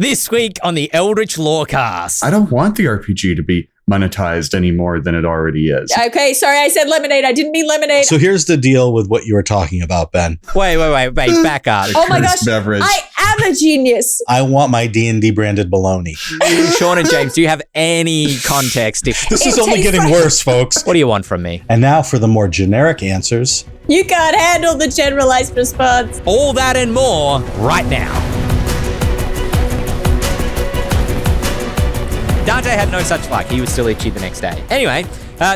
This week on the Eldritch Lorecast. I don't want the RPG to be monetized any more than it already is. Okay, sorry, I said lemonade. I didn't mean lemonade. So here's the deal with what you were talking about, Ben. Wait, back up. Oh my gosh, beverage. I am a genius. I want my D&D branded bologna. Shawn and James, do you have any context? This is only getting worse, folks. What do you want from me? And now for the more generic answers. You can't handle the generalized response. All that and more right now. Dante had no such luck. He was still itchy the next day. Anyway,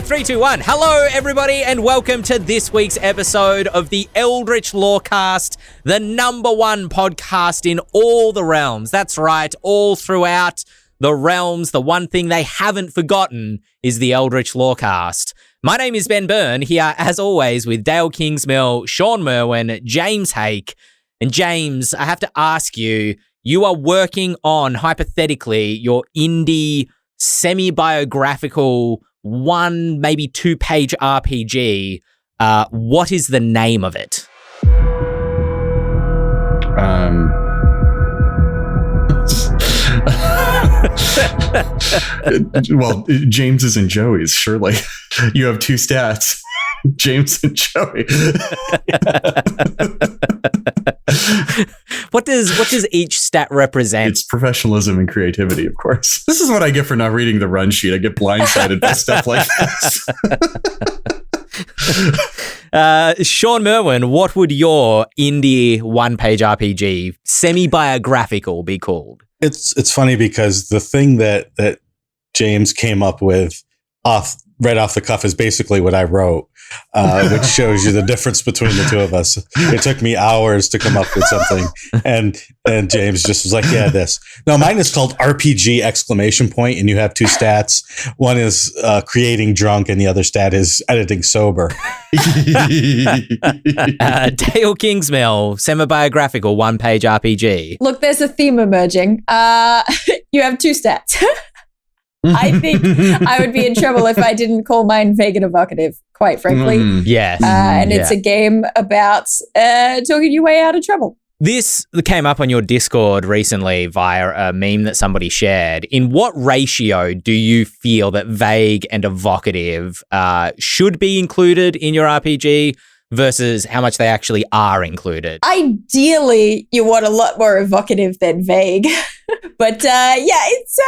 3, 2, 1. Hello, everybody, and welcome to this week's episode of the Eldritch Lorecast, the #1 podcast in all the realms. That's right, all throughout the realms. The one thing they haven't forgotten is the Eldritch Lorecast. My name is Ben Byrne, here as always with Dael Kingsmill, Shawn Merwin, James Hake. And James, I have to ask you, you are working on, hypothetically, your indie semi-biographical 1, maybe 2-page RPG. What is the name of it? Well, James's and Joey's, surely. You have 2 stats. James and Joey. What does each stat represent? It's professionalism and creativity, of course. This is what I get for not reading the run sheet. I get blindsided by stuff like this. Shawn Merwin, what would your indie 1-page RPG semi-biographical be called? It's funny because the thing that James came up with right off the cuff is basically what I wrote, which shows you the difference between the two of us. It took me hours to come up with something, and James just was like, "Yeah, this." No, mine is called RPG ! And you have 2 stats. One is creating drunk, and the other stat is editing sober. Dael Kingsmill, semi-biographical 1-page RPG. Look, there's a theme emerging. You have 2 stats. I think I would be in trouble if I didn't call mine vague and evocative, quite frankly. Yes. And it's a game about talking your way out of trouble. This came up on your Discord recently via a meme that somebody shared. In what ratio do you feel that vague and evocative should be included in your RPG versus how much they actually are included? Ideally, you want a lot more evocative than vague. But it's,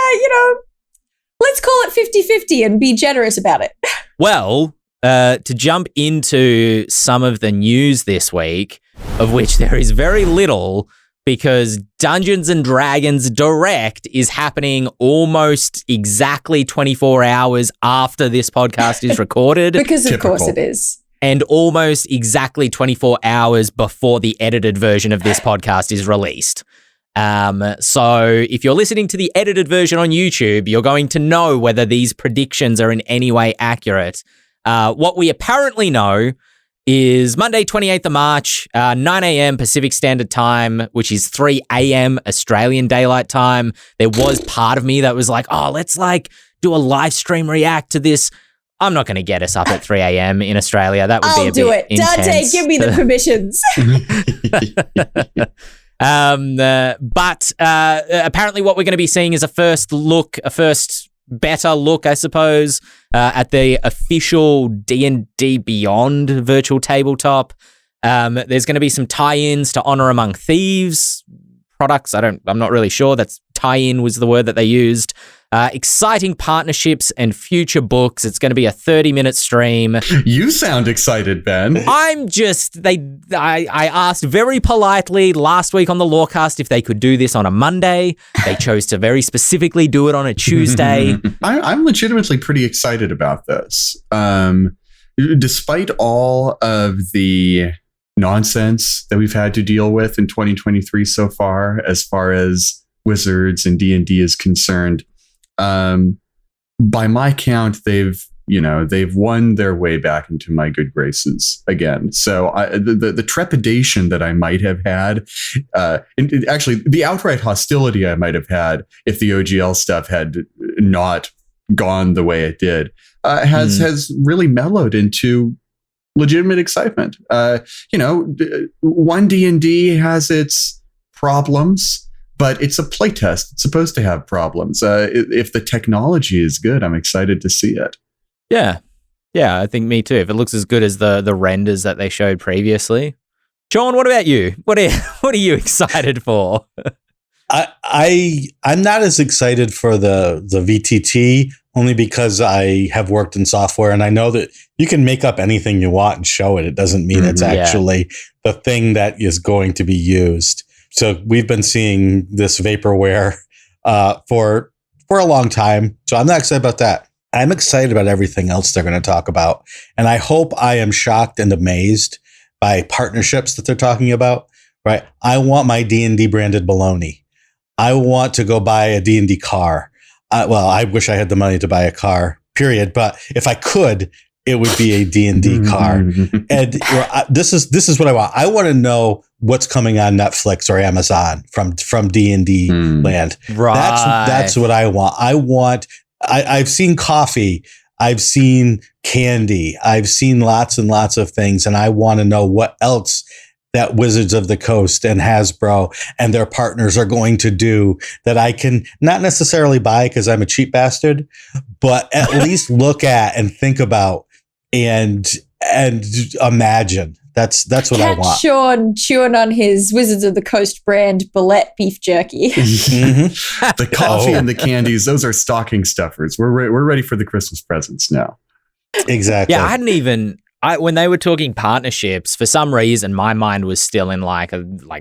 let's call it 50-50 and be generous about it. Well, to jump into some of the news this week, of which there is very little, because Dungeons & Dragons Direct is happening almost exactly 24 hours after this podcast is recorded. Because of course it is. And almost exactly 24 hours before the edited version of this podcast is released. So if you're listening to the edited version on YouTube, you're going to know whether these predictions are in any way accurate. What we apparently know is Monday, 28th of March, 9 a.m. Pacific Standard Time, which is 3 a.m. Australian Daylight Time. There was part of me that was like, oh, let's do a live stream react to this. I'm not going to get us up at 3 a.m. in Australia. That would be a bit intense. Dante, give me the permissions. But apparently what we're going to be seeing is a first better look, I suppose, at the official D&D Beyond virtual tabletop. There's going to be some tie-ins to Honor Among Thieves products. I'm not really sure. That's tie-in was the word that they used. Exciting partnerships and future books. It's going to be a 30-minute stream. You sound excited, Ben. I asked very politely last week on the Lorecast if they could do this on a Monday. They chose to very specifically do it on a Tuesday. I'm legitimately pretty excited about this. Despite all of the nonsense that we've had to deal with in 2023 so far as Wizards and D&D is concerned, by my count, they've won their way back into my good graces again. So the trepidation that I might have had, actually the outright hostility I might have had if the OGL stuff had not gone the way it did, has really mellowed into legitimate excitement. One D&D has its problems. but it's a playtest. It's supposed to have problems. If the technology is good, I'm excited to see it. Yeah. Yeah, I think me too. If it looks as good as the renders that they showed previously. Shawn, what about you? What are you excited for? I'm not as excited for the VTT, only because I have worked in software and I know that you can make up anything you want and show it. It doesn't mean it's actually the thing that is going to be used. So we've been seeing this vaporware for a long time. So I'm not excited about that. I'm excited about everything else they're going to talk about. And I hope I am shocked and amazed by partnerships that they're talking about, right? I want my D&D branded baloney. I want to go buy a D&D car. I wish I had the money to buy a car, period. But if I could, it would be a D&D car. And this is what I want. I want to know what's coming on Netflix or Amazon from D&D land. Right. That's what I want. I've seen coffee. I've seen candy. I've seen lots and lots of things. And I want to know what else that Wizards of the Coast and Hasbro and their partners are going to do that I can not necessarily buy because I'm a cheap bastard, but at least look at and think about and imagine. That's what I want. Shawn chewing on his Wizards of the Coast brand Bullet beef jerky. The coffee and the candies, those are stocking stuffers. We're ready for the Christmas presents now. Exactly. Yeah, I hadn't even... when they were talking partnerships, for some reason, my mind was still in like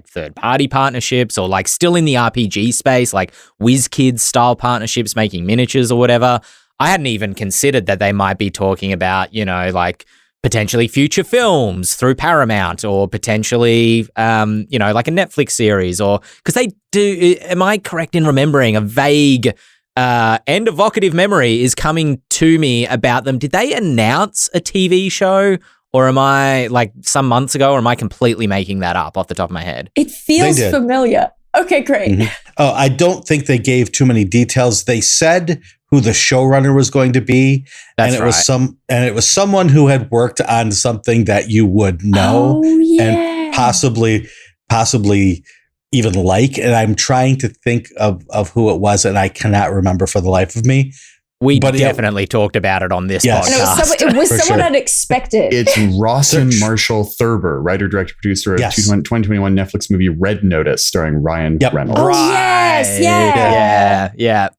third-party partnerships or like still in the RPG space, like WizKids style partnerships, making miniatures or whatever. I hadn't even considered that they might be talking about, like potentially future films through Paramount or potentially, like a Netflix series or because they do. Am I correct in remembering a vague and evocative memory is coming to me about them? Did they announce a TV show or am I like some months ago or am I completely making that up off the top of my head? It feels familiar. Okay, great. Mm-hmm. Oh, I don't think they gave too many details. They said who the showrunner was going to be. That's and right. it was someone who had worked on something that you would know and possibly even like, and I'm trying to think of who it was, and I cannot remember for the life of me. We definitely talked about it on this podcast. And it was someone unexpected. It's Rawson Marshall Thurber, writer, director, producer of 2021 Netflix movie Red Notice, starring Ryan Reynolds. Oh, yes, yeah.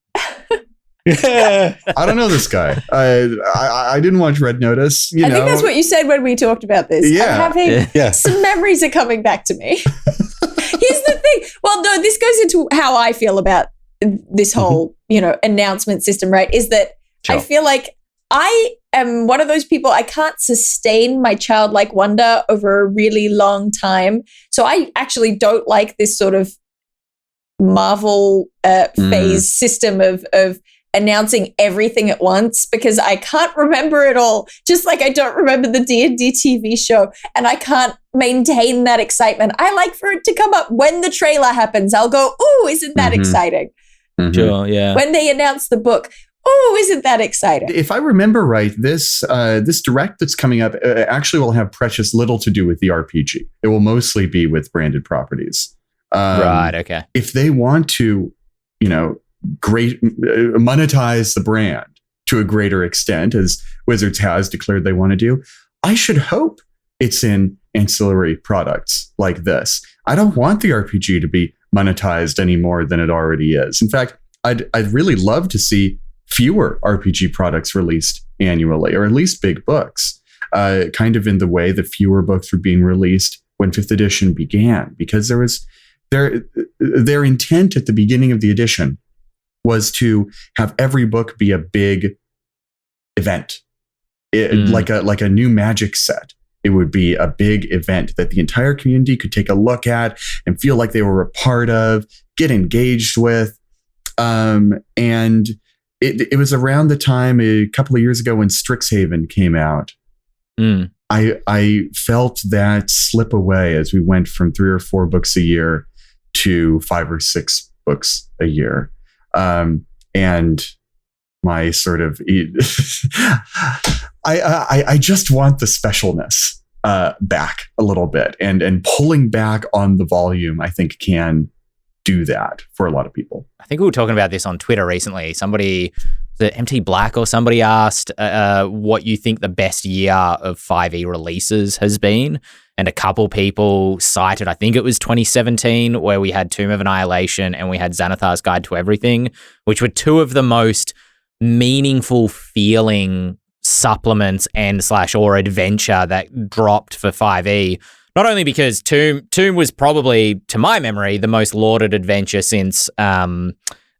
I don't know this guy. I didn't watch Red Notice. I think that's what you said when we talked about this. Yeah. I'm having some memories are coming back to me. Here's the thing. Well, no, this goes into how I feel about this whole, announcement system, right? Is that I feel like I am one of those people, I can't sustain my childlike wonder over a really long time. So I actually don't like this sort of Marvel phase system of announcing everything at once because I can't remember it all. Just like I don't remember the D&D TV show and I can't maintain that excitement. I like for it to come up when the trailer happens. I'll go, ooh, isn't that exciting? Mm-hmm. Sure, yeah. When they announce the book, ooh, isn't that exciting? If I remember right, this direct that's coming up actually will have precious little to do with the RPG. It will mostly be with branded properties. Right, okay. If they want to, monetize the brand to a greater extent, as Wizards has declared they want to do, I should hope it's in ancillary products like this. I don't want the RPG to be monetized any more than it already is. In fact, I'd really love to see fewer RPG products released annually, or at least big books, kind of in the way that fewer books were being released when 5th edition began, because there was their intent at the beginning of the edition was to have every book be a big event, like a new magic set. It would be a big event that the entire community could take a look at and feel like they were a part of, get engaged with. And it was around the time a couple of years ago when Strixhaven came out. I felt that slip away as we went from 3 or 4 books a year to 5 or 6 books a year. And my sort of, I just want the specialness back a little bit, and pulling back on the volume, I think can do that for a lot of people. I think we were talking about this on Twitter recently. Somebody, the MT Black or somebody asked what you think the best year of 5e releases has been. And a couple people cited, I think it was 2017, where we had Tomb of Annihilation and we had Xanathar's Guide to Everything, which were two of the most meaningful feeling supplements and/or adventure that dropped for 5e. Not only because Tomb was probably, to my memory, the most lauded adventure since Curse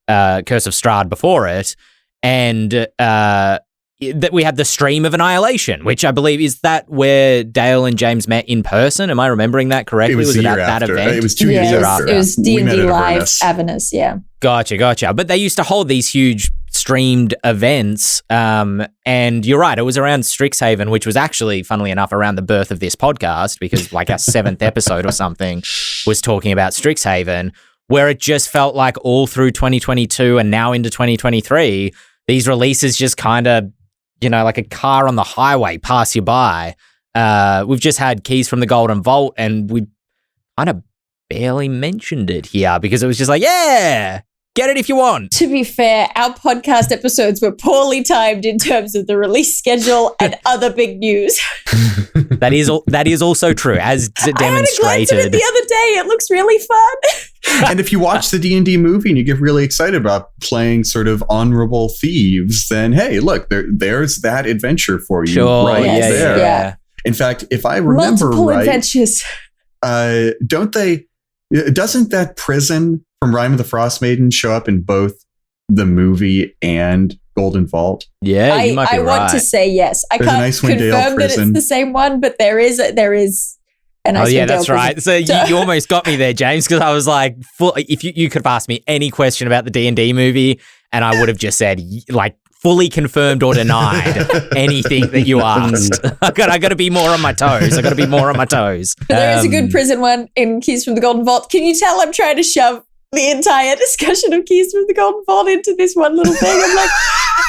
of Strahd before it, and that we had the Stream of Annihilation, which I believe is that where Dael and James met in person. Am I remembering that correctly? It was the year that after. event? It was 2 years after. It was D&D Live Avernus. Avernus, yeah. Gotcha. But they used to hold these huge streamed events, and you're right, it was around Strixhaven, which was actually, funnily enough, around the birth of this podcast, because like our 7th episode or something was talking about Strixhaven, where it just felt like all through 2022 and now into 2023, these releases just kind of, like a car on the highway pass you by. We've just had Keys from the Golden Vault, and we kind of barely mentioned it here because it was just like, yeah, get it if you want. To be fair, our podcast episodes were poorly timed in terms of the release schedule and other big news. That is also true, as demonstrated. I had a glance at it the other day. It looks really fun. And if you watch the D&D movie and you get really excited about playing sort of honorable thieves, then hey, look, there's that adventure for you right there. Yeah. In fact, if I remember multiple right, adventures. Doesn't that prison from Rime of the Frost Maiden show up in both the movie and Golden Vault? Yeah, you might be I want to say yes. I There's can't an Icewind Dale confirm that it's prison. the same one, but there is an Icewind Dale that's prison. right. So you almost got me there, James, because I was like, if you could have asked me any question about the D&D movie, and I would have just said, like, fully confirmed or denied anything that you asked. I got to be more on my toes. But there is a good prison one in Keys from the Golden Vault. Can you tell I'm trying to shove the entire discussion of Keys from the Golden Vault into this one little thing? I'm like,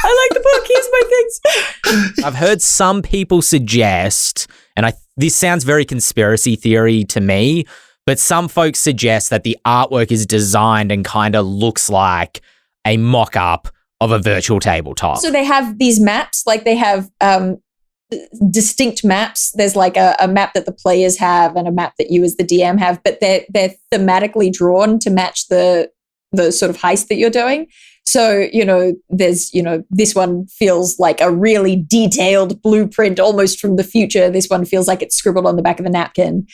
I like the book. Here's my things. I've heard some people suggest, and this sounds very conspiracy theory to me, but some folks suggest that the artwork is designed and kind of looks like a mock-up of a virtual tabletop. So they have these maps, like they have distinct maps. There's like a map that the players have and a map that you as the DM have, but they're thematically drawn to match the sort of heist that you're doing. So, there's, this one feels like a really detailed blueprint almost from the future. This one feels like it's scribbled on the back of a napkin,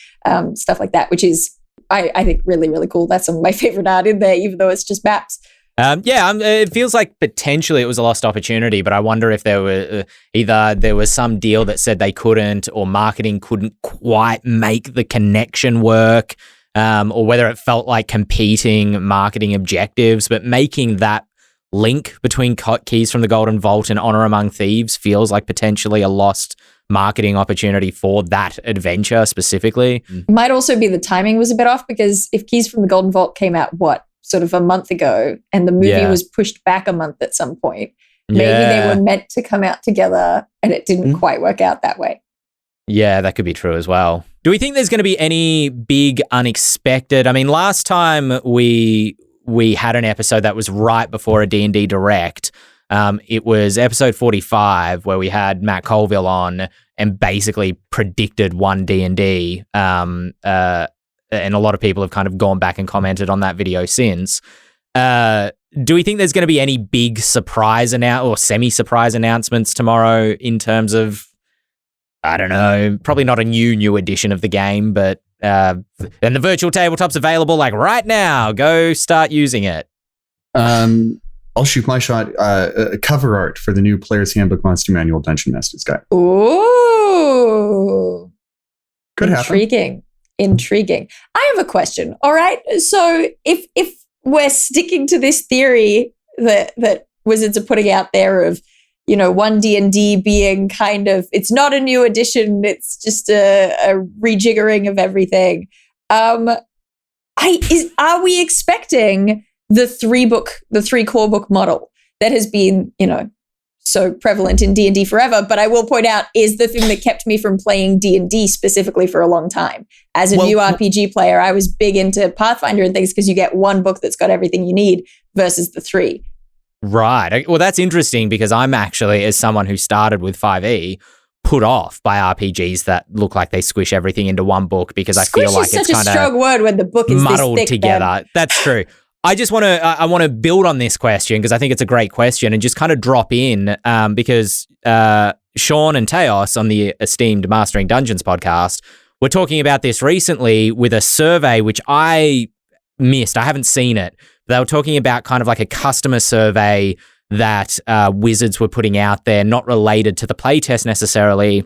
stuff like that, which is, I think, really, really cool. That's some of my favorite art in there, even though it's just maps. It feels like potentially it was a lost opportunity, but I wonder if there were either there was some deal that said they couldn't, or marketing couldn't quite make the connection work, or whether it felt like competing marketing objectives. But making that link between Keys from the Golden Vault and Honor Among Thieves feels like potentially a lost marketing opportunity for that adventure specifically. Might also be the timing was a bit off, because if Keys from the Golden Vault came out, sort of a month ago, and the movie was pushed back a month at some point. Maybe they were meant to come out together and it didn't quite work out that way. Yeah, that could be true as well. Do we think there's going to be any big unexpected? I mean, last time we had an episode that was right before a D&D Direct. It was episode 45 where we had Matt Colville on and basically predicted One D&D. And a lot of people have kind of gone back and commented on that video since. Do we think there's going to be any big surprise or semi-surprise announcements tomorrow in terms of, I don't know, probably not a new edition of the game, but and the virtual tabletop's available like right now. Go start using it. I'll shoot my shot. Cover art for the new Player's Handbook Monster Manual Dungeon Master's Guide. Ooh. Could happen. Intriguing. I have a question. All right. So if we're sticking to this theory that Wizards are putting out there of, One D&D being kind of, it's not a new edition, it's just a rejiggering of everything. Are we expecting the three core book model that has been, so prevalent in D&D forever, but I will point out is the thing that kept me from playing D&D specifically for a long time. As a new RPG player, I was big into Pathfinder and things because you get one book that's got everything you need versus the 3. Right. Well, that's interesting because I'm actually, as someone who started with 5e, put off by RPGs that look like they squish everything into one book because I feel like it's kind of such a strong word when the book is muddled this thick, together. Ben. That's true. I just want to I want to build on this question because I think it's a great question and just kind of drop in because Shawn and Teos on the esteemed Mastering Dungeons podcast were talking about this recently with a survey which I missed. I haven't seen it. They were talking about kind of like a customer survey that Wizards were putting out there, not related to the playtest necessarily,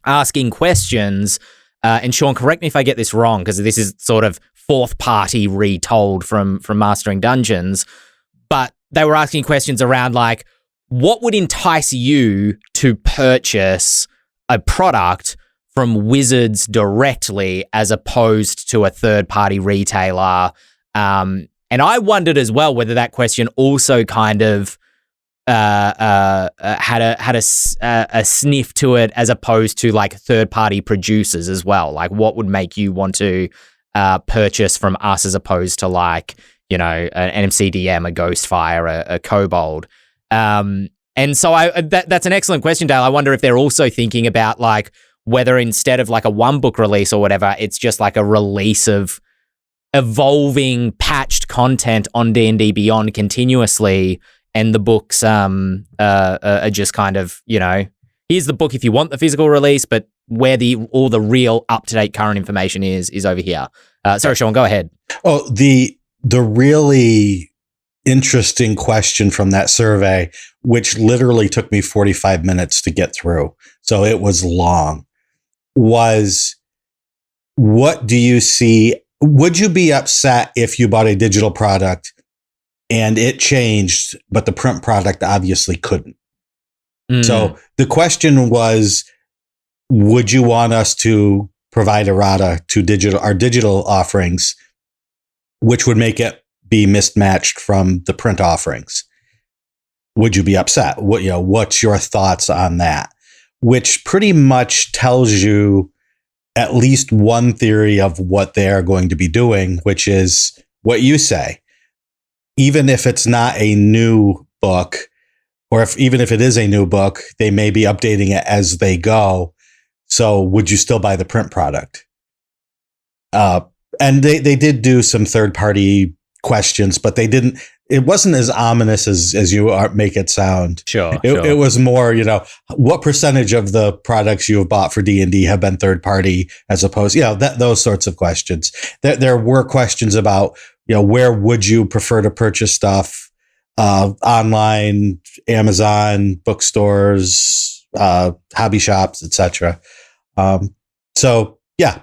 asking questions. And Shawn, correct me if I get this wrong, because this is sort of fourth party retold from Mastering Dungeons. But they were asking questions around like, what would entice you to purchase a product from Wizards directly as opposed to a third party retailer? And I wondered as well whether that question also kind of had a sniff to it as opposed to like third party producers as well. Like, what would make you want to purchase from us as opposed to like, you know, an MCDM, a Ghostfire, a Kobold? And so that's an excellent question, Dael. I wonder if they're also thinking about like whether instead of like a one book release or whatever, it's just like a release of evolving patched content on D&D Beyond continuously. And the books are just kind of, you know, here's the book if you want the physical release, but where all the real up-to-date current information is over here. Sorry, Shawn, go ahead. Oh, the really interesting question from that survey, which literally took me 45 minutes to get through, so it was long, was what do you see? Would you be upset if you bought a digital product and it changed, but the print product obviously couldn't? So the question was, would you want us to provide errata to our digital offerings, which would make it be mismatched from the print offerings? Would you be upset? What's your thoughts on that? Which pretty much tells you at least one theory of what they are going to be doing, which is what you say. Even if it's not a new book, or even if it is a new book, they may be updating it as they go. So would you still buy the print product? And they did do some third-party questions, but it wasn't as ominous as you make it sound. Sure. It was more, what percentage of the products you have bought for D&D have been third-party as opposed, those sorts of questions. There were questions about, where would you prefer to purchase stuff? Online, Amazon, bookstores, hobby shops, etc. So yeah,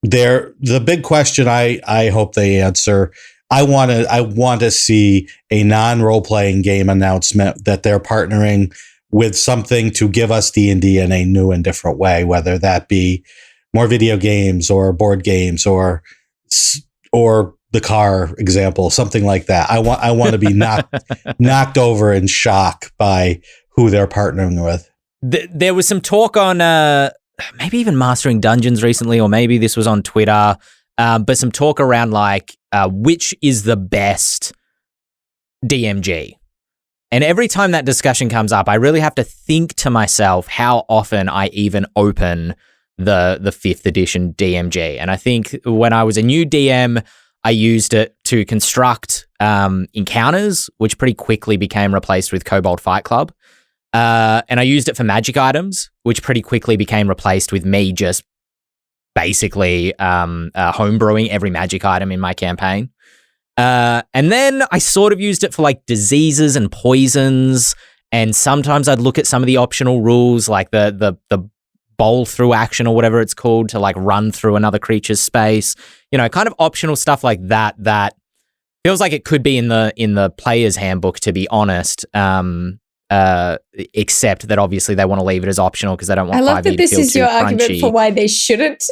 the big question I hope they answer. I want to see a non-role playing game announcement that they're partnering with something to give us D&D in a new and different way, whether that be more video games or board games or the car example, something like that. I want to be knocked over in shock by who they're partnering with. There was some talk on maybe even Mastering Dungeons recently, or maybe this was on Twitter, but some talk around like which is the best DMG. And every time that discussion comes up, I really have to think to myself how often I even open the 5th edition DMG. And I think when I was a new DM, I used it to construct encounters, which pretty quickly became replaced with Kobold Fight Club. And I used it for magic items, which pretty quickly became replaced with me just basically homebrewing every magic item in my campaign. And then I sort of used it for like diseases and poisons. And sometimes I'd look at some of the optional rules, like the bowl through action or whatever it's called, to like run through another creature's space, kind of optional stuff like that feels like it could be in the player's handbook, to be honest. Except that obviously they want to leave it as optional because they don't want 5e to feel too crunchy. I love that this is your argument for why they shouldn't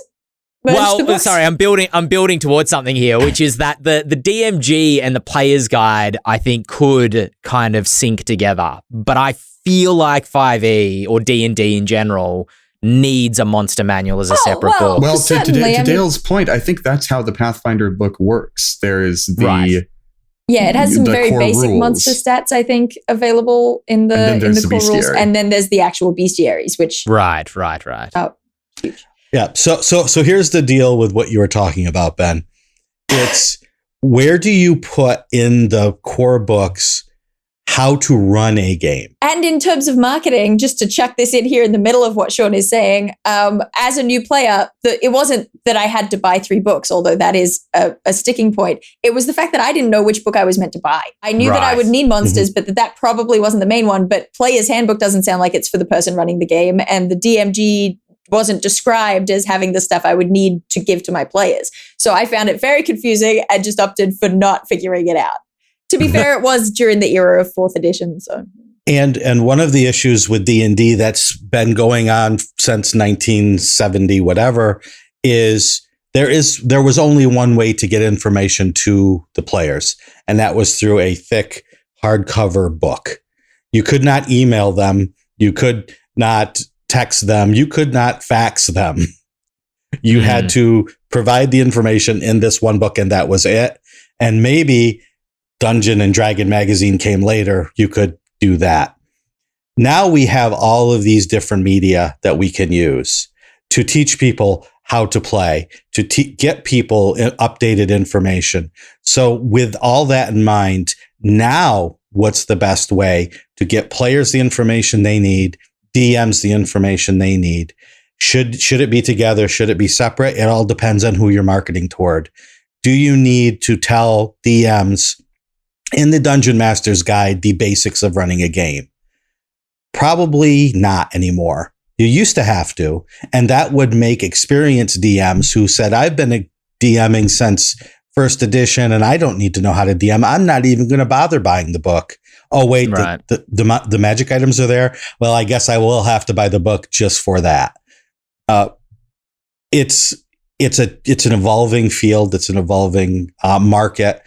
merge the books? Sorry, I'm building towards something here, which is that the DMG and the player's guide, I think, could kind of sync together. But I feel like 5e or D&D in general needs a monster manual as a separate book. Well, to Dael's point, I think that's how the Pathfinder book works. There is the it has some very basic rules. monster stats, I think, available in the core rules, and then there's the actual bestiaries, which right. Oh, huge. Yeah. So here's the deal with what you were talking about, Ben. It's where do you put in the core books how to run a game? And in terms of marketing, just to chuck this in here in the middle of what Shawn is saying, as a new player, it wasn't that I had to buy 3 books, although that is a sticking point. It was the fact that I didn't know which book I was meant to buy. I knew that I would need monsters, but that probably wasn't the main one. But Player's Handbook doesn't sound like it's for the person running the game, and the DMG wasn't described as having the stuff I would need to give to my players. So I found it very confusing and just opted for not figuring it out. To be fair, it was during the era of 4th edition. So, and one of the issues with D&D that's been going on since 1970, whatever, is there was only one way to get information to the players, and that was through a thick hardcover book. You could not email them. You could not text them. You could not fax them. You had to provide the information in this one book, and that was it. And maybe Dungeon and Dragon magazine came later. You could do that. Now we have all of these different media that we can use to teach people how to play, to get people updated information. So with all that in mind, now what's the best way to get players the information they need, DMs the information they need? Should it be together? Should it be separate? It all depends on who you're marketing toward. Do you need to tell DMs in the Dungeon Master's Guide the basics of running a game? Probably not anymore. You used to have to, and that would make experienced DMs who said, I've been DMing since 1st edition and I don't need to know how to DM. I'm not even going to bother buying the book. Oh, wait, the magic items are there? Well, I guess I will have to buy the book just for that. It's an evolving field. It's an evolving market.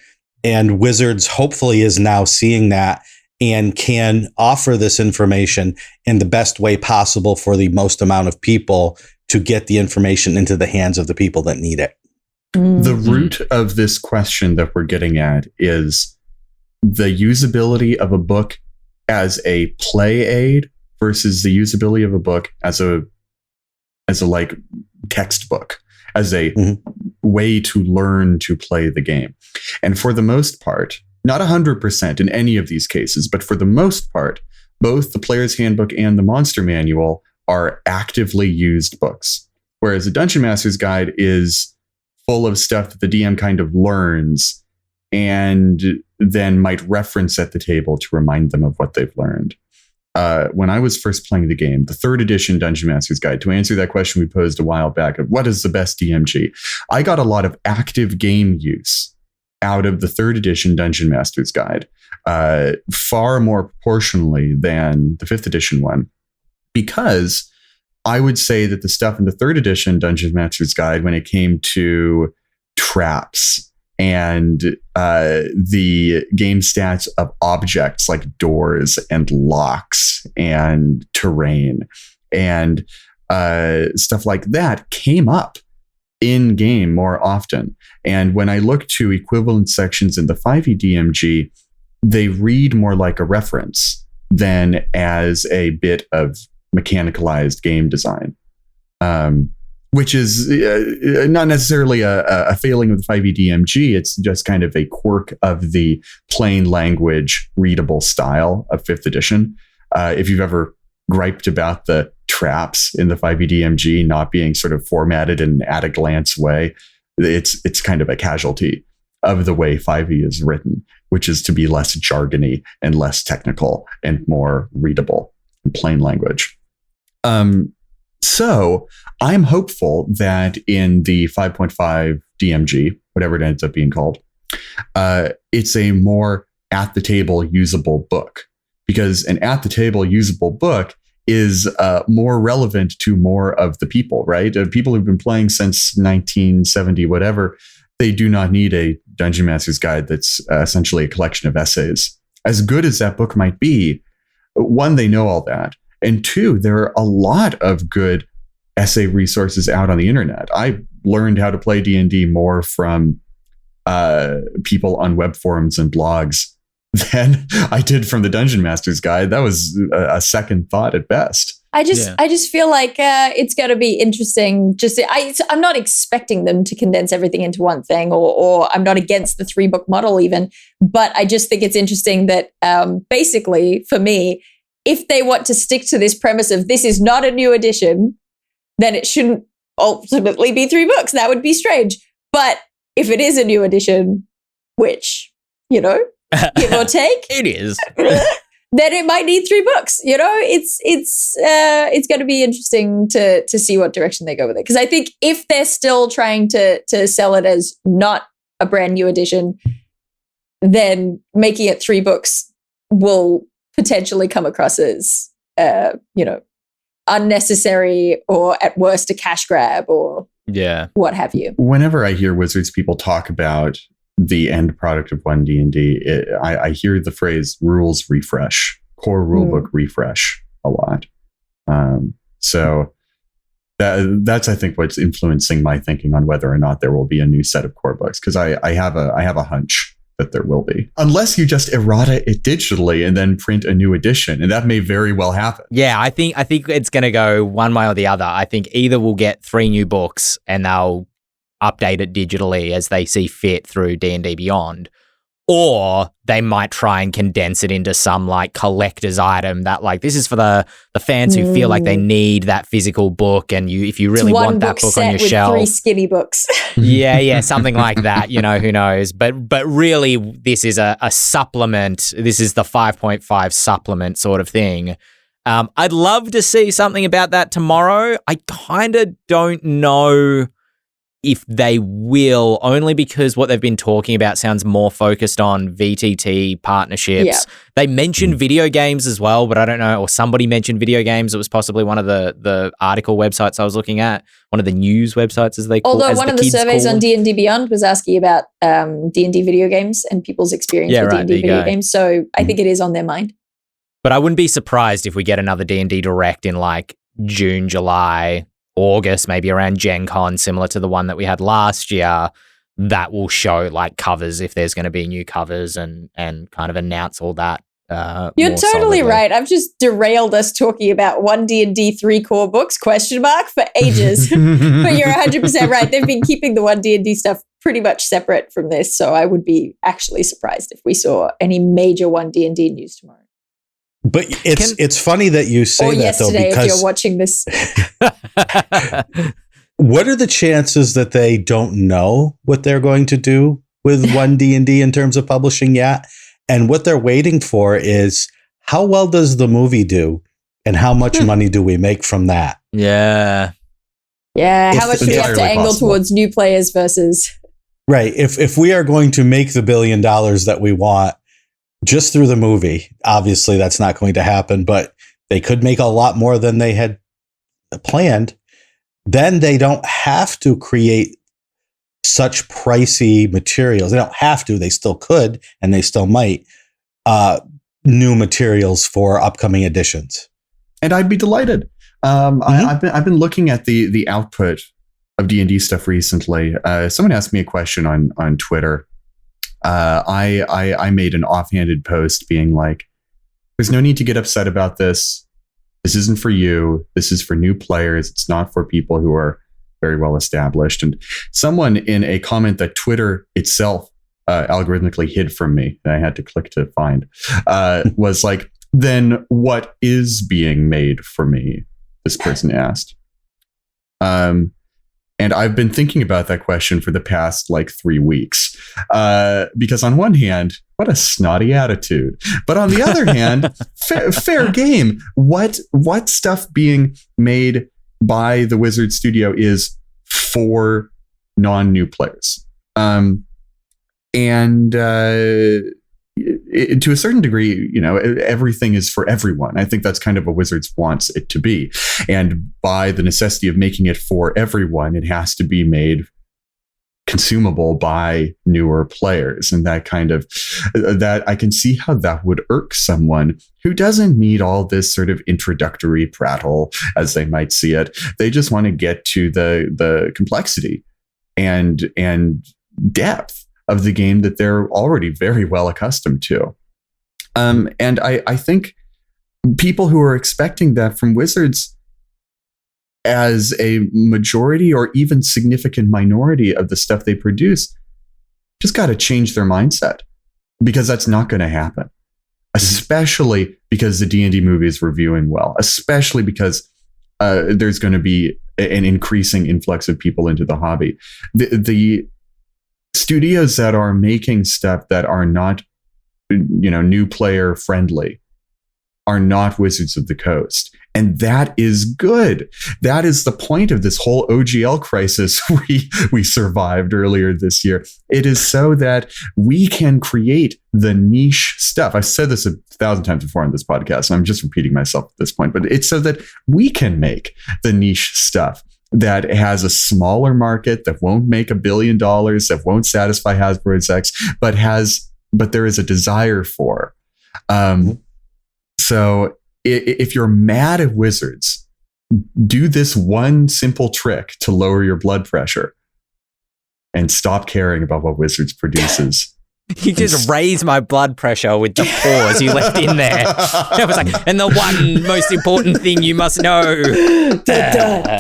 And Wizards hopefully is now seeing that and can offer this information in the best way possible for the most amount of people to get the information into the hands of the people that need it. The root of this question that we're getting at is the usability of a book as a play aid versus the usability of a book as a like textbook, as a way to learn to play the game. And for the most part, not 100% in any of these cases, but for the most part, both the Player's Handbook and the Monster Manual are actively used books. Whereas the Dungeon Master's Guide is full of stuff that the DM kind of learns and then might reference at the table to remind them of what they've learned. When I was first playing the game, the 3rd edition Dungeon Master's Guide, to answer that question we posed a while back of what is the best DMG, I got a lot of active game use out of the 3rd edition Dungeon Master's Guide, far more proportionally than the 5th edition one, because I would say that the stuff in the 3rd edition Dungeon Master's Guide, when it came to traps and the game stats of objects like doors and locks and terrain and stuff like that, came up in game more often. And when I look to equivalent sections in the 5e DMG, they read more like a reference than as a bit of mechanicalized game design, which is not necessarily a failing of the 5e DMG. It's just kind of a quirk of the plain language readable style of 5th edition. If you've ever griped about the traps in the 5e DMG not being sort of formatted in an at-a-glance way, it's kind of a casualty of the way 5e is written, which is to be less jargony and less technical and more readable in plain language. So I'm hopeful that in the 5.5 DMG, whatever it ends up being called, it's a more at the table usable book, because an at the table usable book is more relevant to more of the people, right? People who've been playing since 1970, whatever, they do not need a Dungeon Master's Guide that's essentially a collection of essays. As good as that book might be, one, they know all that. And two, there are a lot of good essay resources out on the internet. I learned how to play D&D more from people on web forums and blogs than I did from the Dungeon Master's Guide. That was a second thought at best. I just feel like it's going to be interesting. I'm not expecting them to condense everything into one thing, or I'm not against the 3-book model even, but I just think it's interesting that basically for me, if they want to stick to this premise of this is not a new edition, then it shouldn't ultimately be 3 books. That would be strange. But if it is a new edition, which, give or take, it is. Then it might need 3 books. It's going to be interesting to see what direction they go with it. Because I think if they're still trying to sell it as not a brand new edition, then making it 3 books will potentially come across as, unnecessary, or at worst a cash grab, or what have you. Whenever I hear Wizards people talk about the end product of One D&D, I hear the phrase rules refresh, core rulebook refresh a lot. So that's, I think, what's influencing my thinking on whether or not there will be a new set of core books. Because I have a hunch that there will be, unless you just errata it digitally and then print a new edition, and that may very well happen. Yeah, I think it's going to go one way or the other. I think either we'll get 3 new books and they'll update it digitally as they see fit through D&D Beyond, or they might try and condense it into some like collector's item that like this is for the fans who feel like they need that physical book, and if you really want that book on your shelf, 3 skinny books. yeah, something like that. Who knows? But really, this is a supplement. This is the 5.5 supplement sort of thing. I'd love to see something about that tomorrow. I kind of don't know if they will, only because what they've been talking about sounds more focused on VTT partnerships. Yeah. They mentioned video games as well, but I don't know, or somebody mentioned video games. It was possibly one of the article websites I was looking at, one of the news websites as they call it. Although one of the surveys on D&D Beyond was asking about D&D video games and people's experience with D&D video games. So I think it is on their mind. But I wouldn't be surprised if we get another D&D Direct in like June, July, August, maybe around Gen Con, similar to the one that we had last year, that will show like covers if there's going to be new covers and kind of announce all that. You're totally right. I've just derailed us talking about One D&D 3 core books, for ages. But you're 100% right. They've been keeping the One D&D stuff pretty much separate from this. So I would be actually surprised if we saw any major One D&D news tomorrow. But it's funny that you say that, though, because if you're watching this. What are the chances that they don't know what they're going to do with One D&D in terms of publishing yet? And what they're waiting for is how well does the movie do, and how much money do we make from that? Yeah. How much do we have to angle towards new players versus? Right. If we are going to make the $1 billion that we want just through the movie, obviously that's not going to happen, but they could make a lot more than they had planned. Then they don't have to create such pricey materials. They don't have to, they still could, and they still might, new materials for upcoming editions. And I'd be delighted. I've been looking at the output of D&D stuff recently. Someone asked me a question on Twitter. I made an offhanded post being like, there's no need to get upset about this. This isn't for you. This is for new players. It's not for people who are very well established. And someone in a comment that Twitter itself algorithmically hid from me, that I had to click to find, was like, then what is being made for me? This person asked. And I've been thinking about that question for the past 3 weeks, because on one hand, what a snotty attitude, but on the other hand, fair game. What stuff being made by the Wizard Studio is for non-new players? to a certain degree, everything is for everyone. I think that's kind of what Wizards wants it to be. And by the necessity of making it for everyone, it has to be made consumable by newer players. And that I can see how that would irk someone who doesn't need all this sort of introductory prattle, as they might see it. They just want to get to the complexity and depth of the game that they're already very well accustomed to. And I think people who are expecting that from Wizards as a majority or even significant minority of the stuff they produce just got to change their mindset, because that's not going to happen, especially because the D&D movie is reviewing well, especially because there's going to be an increasing influx of people into the hobby. The studios that are making stuff that are not, new player friendly are not Wizards of the Coast. And that is good. That is the point of this whole OGL crisis we survived earlier this year. It is so that we can create the niche stuff. I've said this 1,000 times before on this podcast, and I'm just repeating myself at this point, but it's so that we can make the niche stuff that has a smaller market, that won't make $1 billion, that won't satisfy Hasbro's X, but there is a desire for. So if you're mad at Wizards, do this one simple trick to lower your blood pressure and stop caring about what Wizards produces. You just raised my blood pressure with the pause you left in there. It was like, and the one most important thing you must know. That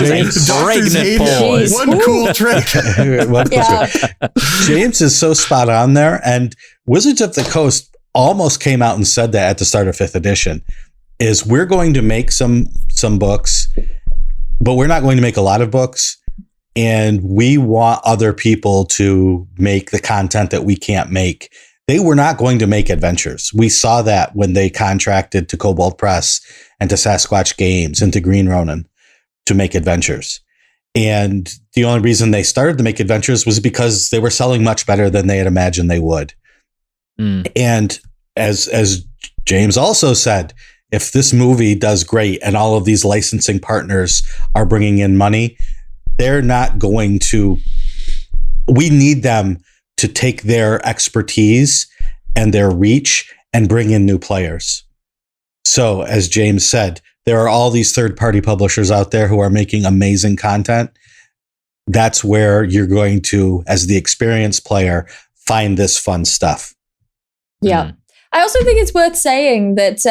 was a pregnant pause. One cool trick. James is so spot on there. And Wizards of the Coast almost came out and said that at the start of 5th edition, is we're going to make some books, but we're not going to make a lot of books. And we want other people to make the content that we can't make. They were not going to make adventures. We saw that when they contracted to Kobold Press and to Sasquatch Games and to Green Ronin to make adventures. And the only reason they started to make adventures was because they were selling much better than they had imagined they would. And as James also said, if this movie does great and all of these licensing partners are bringing in money, they're not going to, we need them to take their expertise and their reach and bring in new players. So as James said, there are all these third-party publishers out there who are making amazing content. That's where you're going to, as the experienced player, find this fun stuff. Yeah. I also think it's worth saying that,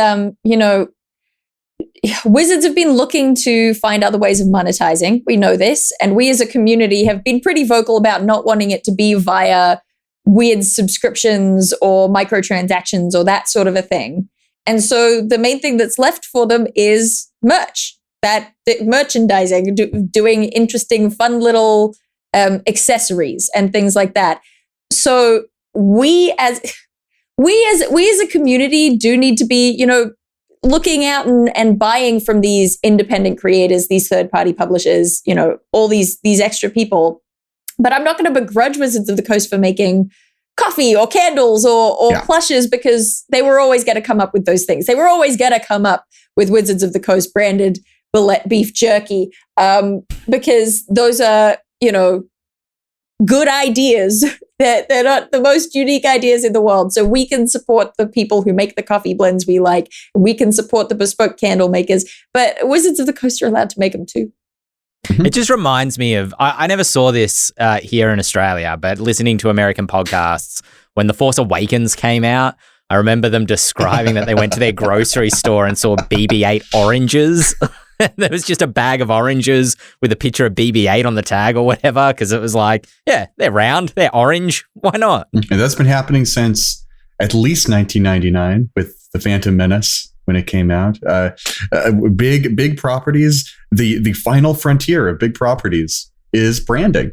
Wizards have been looking to find other ways of monetizing. We know this. And we as a community have been pretty vocal about not wanting it to be via weird subscriptions or microtransactions or that sort of a thing. And so the main thing that's left for them is merch, merchandising, doing interesting, fun little accessories and things like that. So we as a community do need to be, looking out and buying from these independent creators, these third-party publishers, all these extra people. But I'm not going to begrudge Wizards of the Coast for making coffee or candles or plushes, because they were always going to come up with those things. They were always going to come up with Wizards of the Coast branded Bullet beef jerky, because those are, good ideas. They're not the most unique ideas in the world. So we can support the people who make the coffee blends we like. We can support the bespoke candle makers. But Wizards of the Coast are allowed to make them too. It just reminds me of, I never saw this here in Australia, but listening to American podcasts, when The Force Awakens came out, I remember them describing that they went to their grocery store and saw BB-8 oranges. There was just a bag of oranges with a picture of BB-8 on the tag or whatever, because it was like, yeah, they're round, they're orange, why not? And that's been happening since at least 1999 with The Phantom Menace when it came out. Big properties, the final frontier of big properties is branding.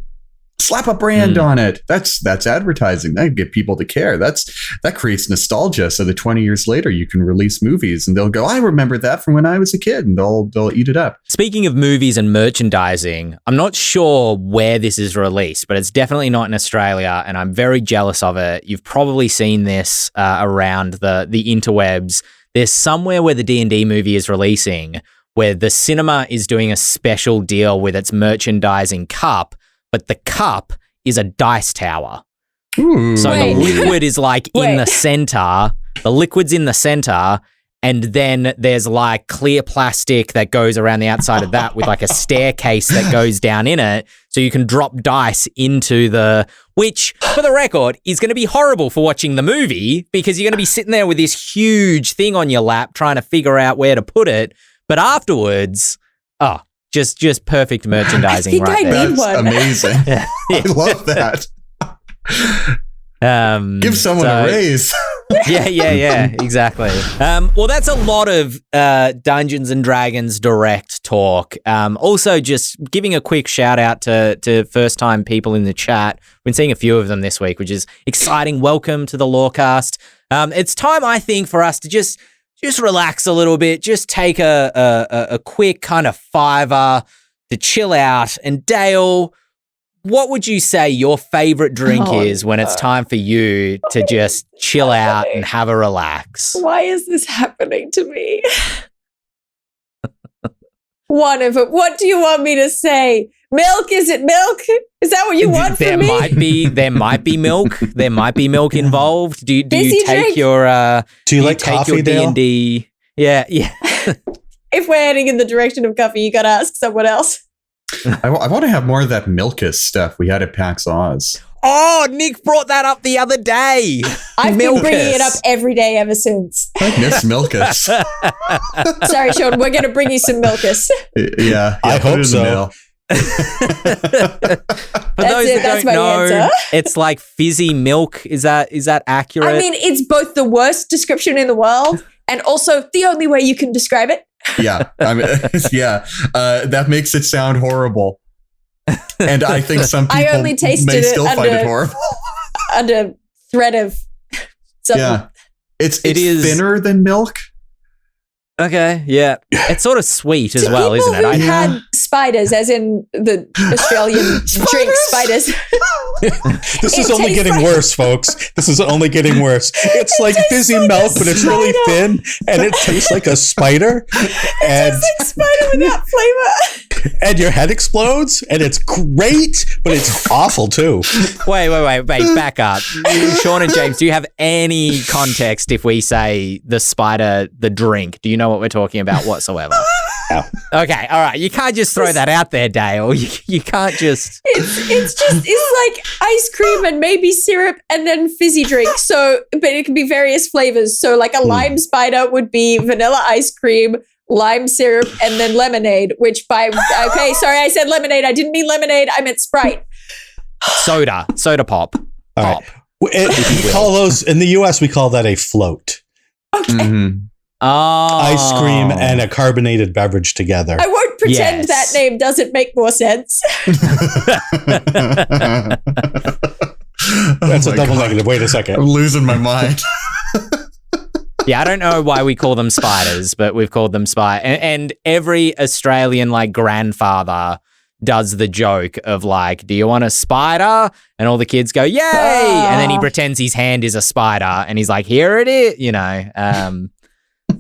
Slap a brand on it. That's advertising. That get people to care. That creates nostalgia. So that 20 years later, you can release movies and they'll go, I remember that from when I was a kid, and they'll eat it up. Speaking of movies and merchandising, I'm not sure where this is released, but it's definitely not in Australia, and I'm very jealous of it. You've probably seen this around the interwebs. There's somewhere where the D&D movie is releasing where the cinema is doing a special deal with its merchandising cup, but the cup is a dice tower. Ooh. So the liquid is like in the center. The liquid's in the center, and then there's like clear plastic that goes around the outside of that with like a staircase that goes down in it, so you can drop dice into which, for the record, is going to be horrible for watching the movie because you're going to be sitting there with this huge thing on your lap trying to figure out where to put it. But afterwards, just perfect merchandising right there. Need That's one. amazing. I love that. Give someone a raise. Yeah, exactly. Well, that's a lot of Dungeons and Dragons Direct talk. Also, just giving a quick shout out to first-time people in the chat. We've been seeing a few of them this week, which is exciting. Welcome to the Lorecast. It's time, I think, for us to just relax a little bit, just take a quick kind of fiver to chill out. And Dael, what would you say your favorite drink is when it's time for you to just chill out and have a relax? Why is this happening to me? One of it. What do you want me to say? Milk? Is it milk? Is that what you want from me? There might be milk. There might be milk involved. Do you take drink? your Do you like coffee, your Dael? D&D? Yeah. If we're heading in the direction of coffee, you got to ask someone else. I want to have more of that Milkus stuff we had at PAX Oz. Oh, Nick brought that up the other day. I've been bringing it up every day ever since. I miss Milkus. Sorry, Shawn, we're going to bring you some Milkus. Yeah, I put hope it in the so. mail. For those that that's don't my know, answer. it's like fizzy milk. Is that accurate? I mean, it's both the worst description in the world and also the only way you can describe it. Yeah, I mean, that makes it sound horrible. And I think some people I only tasted may it still find it horrible. Under threat of something. Yeah, it's is thinner than milk. Okay, yeah. It's sort of sweet as To well, people isn't it? who had spiders, as in the Australian drink spiders. This is It only tastes getting like- worse, folks. This is only getting worse. It's like fizzy like milk, a but it's really spider. thin, and it tastes like a spider. And It's like spider without flavor. and your head explodes, and it's great, but it's awful too. Wait, back up. Shawn and James, do you have any context if we say the spider, the drink? Do you know what we're talking about whatsoever? No. Okay, all right. You can't just throw that out there, Dael. You can't just... It's like ice cream and maybe syrup and then fizzy drink. So, but it can be various flavors. So like a lime spider would be vanilla ice cream, lime syrup, and then lemonade, okay, sorry, I said lemonade. I didn't mean lemonade. I meant Sprite. Soda pop. All right. We call those, in the US, we call that a float. Okay. Mm-hmm. Oh. Ice cream and a carbonated beverage together. I won't pretend that Yes. name doesn't make more sense. That's Oh a my double God. negative. Wait a I'm second. losing my mind. Yeah, I don't know why we call them spiders, but we've called them spider. And every Australian like grandfather does the joke of like, do you want a spider? And all the kids go, yay! And then he pretends his hand is a spider and he's like, here it is, you know.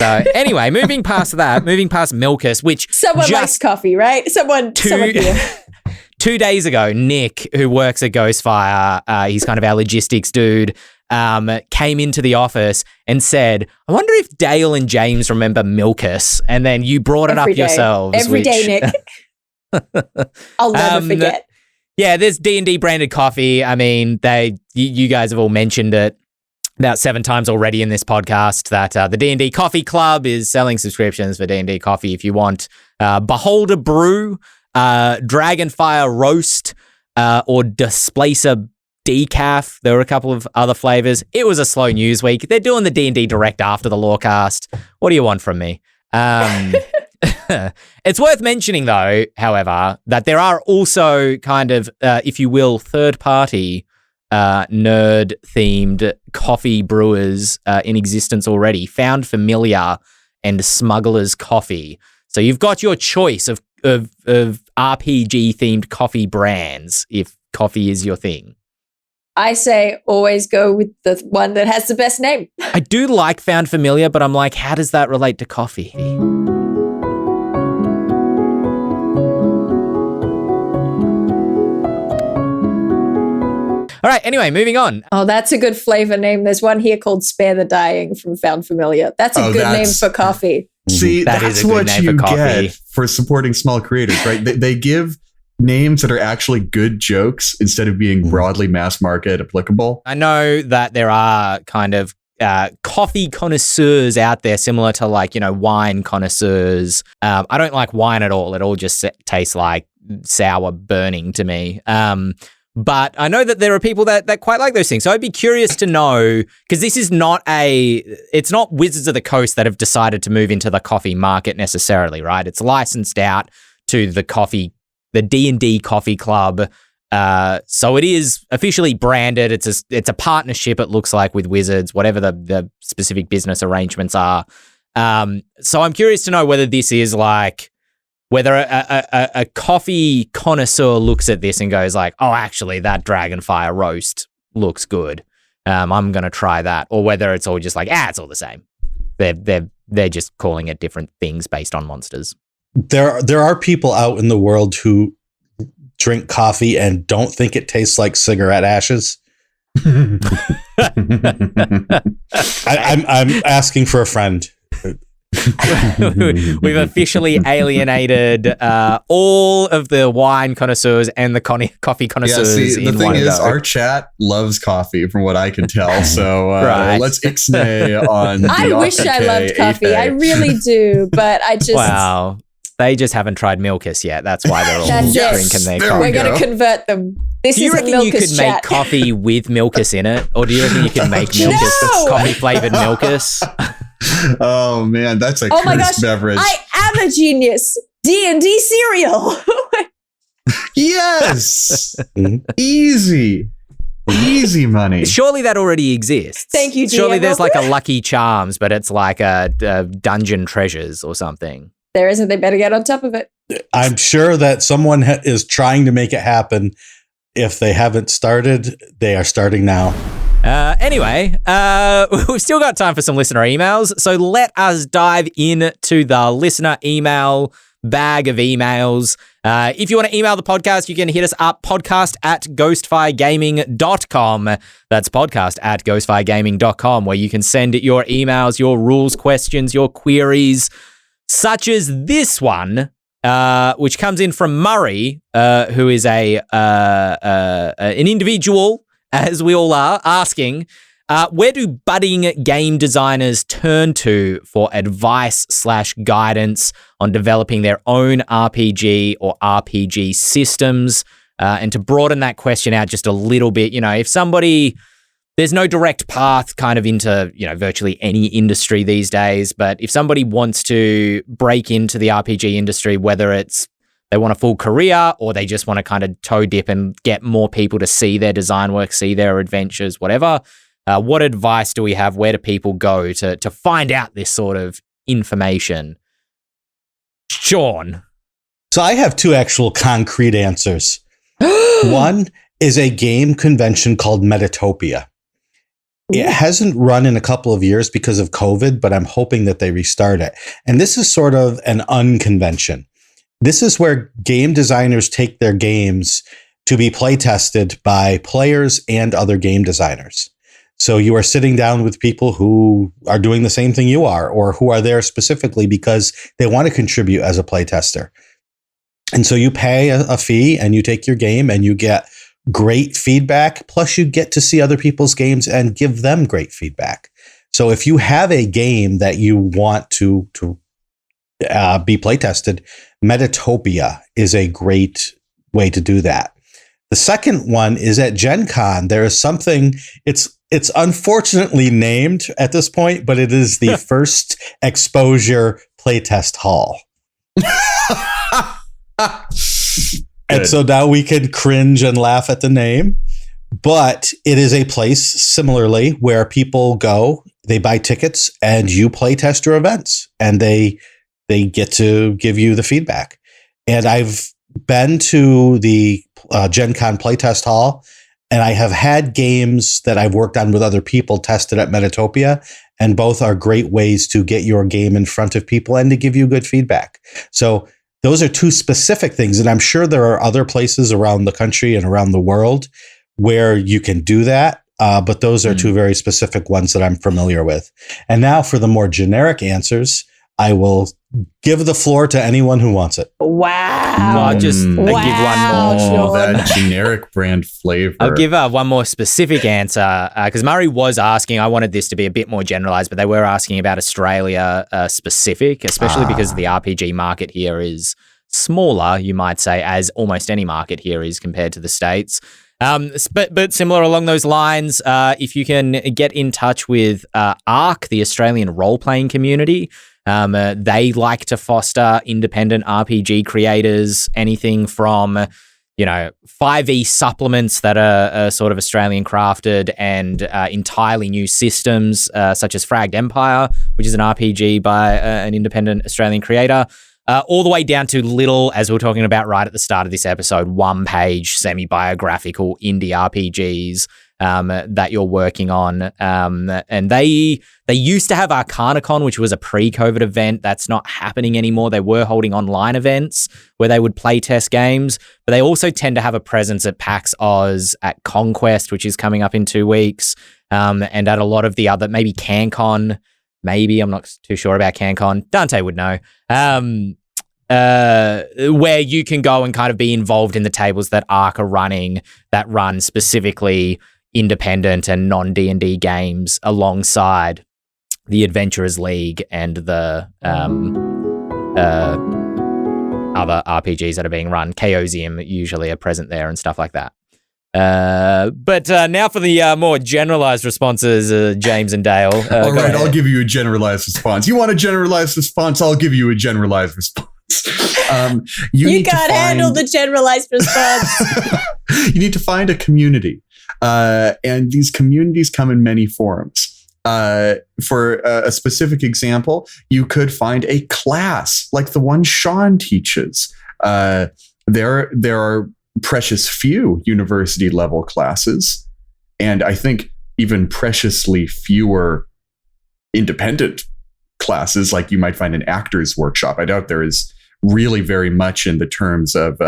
So anyway, moving past Milkus, which Someone likes coffee, right? Someone here. 2 days ago, Nick, who works at Ghostfire, he's kind of our logistics dude, came into the office and said, I wonder if Dael and James remember Milkus. And then you brought it Every up day. yourselves. Every day, Nick. I'll never forget. Yeah, there's D&D branded coffee. I mean, you guys have all mentioned it about 7 times already in this podcast that the D&D Coffee Club is selling subscriptions for D&D coffee if you want Beholder Brew, Dragonfire Roast, or Displacer Decaf. There were a couple of other flavors. It was a slow news week. They're doing the D&D Direct after the Lorecast. What do you want from me? It's worth mentioning, though, however, that there are also kind of, if you will, third-party nerd-themed coffee brewers in existence already. Found Familiar and Smuggler's Coffee. So you've got your choice of RPG-themed coffee brands if coffee is your thing. I say always go with the one that has the best name. I do like Found Familiar, but I'm like, how does that relate to coffee? All right, anyway, moving on. Oh, that's a good flavor name. There's one here called Spare the Dying from Found Familiar. That's a good name for coffee. See, that's what you get for supporting small creators, right? They give names that are actually good jokes instead of being broadly mass market applicable. I know that there are kind of coffee connoisseurs out there, similar to like, wine connoisseurs. I don't like wine at all. It all just tastes like sour burning to me. But I know that there are people that quite like those things. So I'd be curious to know, because this is it's not Wizards of the Coast that have decided to move into the coffee market necessarily, right? It's licensed out to the D&D Coffee Club. So it is officially branded. It's a partnership, it looks like, with Wizards, whatever the specific business arrangements are. So I'm curious to know whether this is like, whether a coffee connoisseur looks at this and goes like, oh, actually, that Dragonfire roast looks good. I'm going to try that. Or whether it's all just like, it's all the same. They're just calling it different things based on monsters. There are people out in the world who drink coffee and don't think it tastes like cigarette ashes. I'm asking for a friend. We've officially alienated all of the wine connoisseurs and the coffee connoisseurs. The thing is, our chat loves coffee, from what I can tell. So let's ixnay on. I wish I loved coffee. I really do, but I just wow. They just haven't tried Milkus yet. That's why they're all drinking their coffee. We're going to convert them. Do you reckon you could make coffee with Milkus in it? Or do you reckon you can make Milkus, coffee-flavored Milkus? Oh, man, that's a cursed beverage. I am a genius. D&D cereal. Yes. Easy money. Surely that already exists. Thank you, DM. Surely there's like a Lucky Charms, but it's like a Dungeon Treasures or something. There isn't. They better get on top of it. I'm sure that someone is trying to make it happen. If they haven't started, they are starting now. Anyway, we've still got time for some listener emails. So let us dive into the listener email bag of emails. If you want to email the podcast, you can hit us up, podcast@ghostfiregaming.com. That's podcast@ghostfiregaming.com, where you can send your emails, your rules questions, your queries, such as this one, which comes in from Murray, who is an individual, as we all are, asking, where do budding game designers turn to for advice/guidance on developing their own RPG or RPG systems? And to broaden that question out just a little bit, if somebody... There's no direct path kind of into, virtually any industry these days. But if somebody wants to break into the RPG industry, whether it's they want a full career or they just want to kind of toe dip and get more people to see their design work, see their adventures, whatever, what advice do we have? Where do people go to find out this sort of information? Shawn. So I have two actual concrete answers. One is a game convention called Metatopia. It hasn't run in a couple of years because of COVID, but I'm hoping that they restart it. And this is sort of an unconvention. This is where game designers take their games to be play tested by players and other game designers. So you are sitting down with people who are doing the same thing you are, or who are there specifically because they want to contribute as a play tester. And so you pay a fee and you take your game and you get great feedback. Plus you get to see other people's games and give them great feedback. So if you have a game that you want to be play tested, Metatopia is a great way to do that. The second one is at Gen Con. There is something, it's unfortunately named at this point, but it is the First Exposure Playtest Hall. And so now we can cringe and laugh at the name. But it is a place, similarly, where people go, they buy tickets, and you play test your events, and they get to give you the feedback. And I've been to the Gen Con Playtest Hall, and I have had games that I've worked on with other people tested at Metatopia, and both are great ways to get your game in front of people and to give you good feedback. So those are two specific things, and I'm sure there are other places around the country and around the world where you can do that. But those are two very specific ones that I'm familiar with. And now for the more generic answers, I will give the floor to anyone who wants it. Wow. I'll just give one more. That generic brand flavor. I'll give one more specific answer because Murray was asking, I wanted this to be a bit more generalized, but they were asking about Australia specific, especially because the RPG market here is smaller, you might say, as almost any market here is compared to the States. But similar along those lines, if you can get in touch with ARC, the Australian role-playing community, they like to foster independent RPG creators, anything from, 5e supplements that are sort of Australian crafted and entirely new systems, such as Fragged Empire, which is an RPG by an independent Australian creator, all the way down to little, as we were talking about right at the start of this episode, one-page semi-biographical indie RPGs that you're working on. And they used to have ArcanaCon, which was a pre-COVID event. That's not happening anymore. They were holding online events where they would play test games, but they also tend to have a presence at PAX Oz, at Conquest, which is coming up in 2 weeks, and at a lot of the other, maybe CanCon. Maybe, I'm not too sure about CanCon. Dante would know. Where you can go and kind of be involved in the tables that ARC are running that run specifically independent and non-D&D games alongside the Adventurers League and the other RPGs that are being run. Chaosium usually are present there and stuff like that. But now for the more generalized responses, James and Dael. All right, I'll give you a generalized response. You want a generalized response? I'll give you a generalized response. You can't handle the generalized response. You need to find a community. And these communities come in many forms. For a specific example, you could find a class like the one Shawn teaches. There are precious few university level classes, and I think even preciously fewer independent classes like you might find an actor's workshop. I doubt there is really very much in the terms of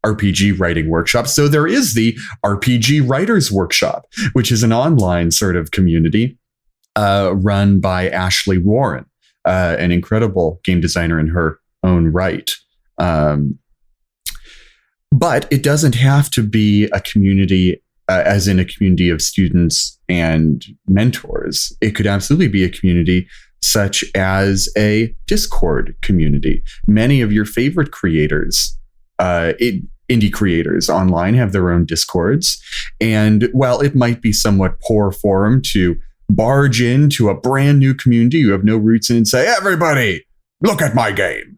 RPG writing workshops. So there is the RPG Writers Workshop, which is an online sort of community run by Ashley Warren, an incredible game designer in her own right. But it doesn't have to be a community, as in a community of students and mentors. It could absolutely be a community such as a Discord community. Many of your favorite creators, indie creators online, have their own Discords. And while it might be somewhat poor form to barge into a brand new community you have no roots in and say, everybody, look at my game.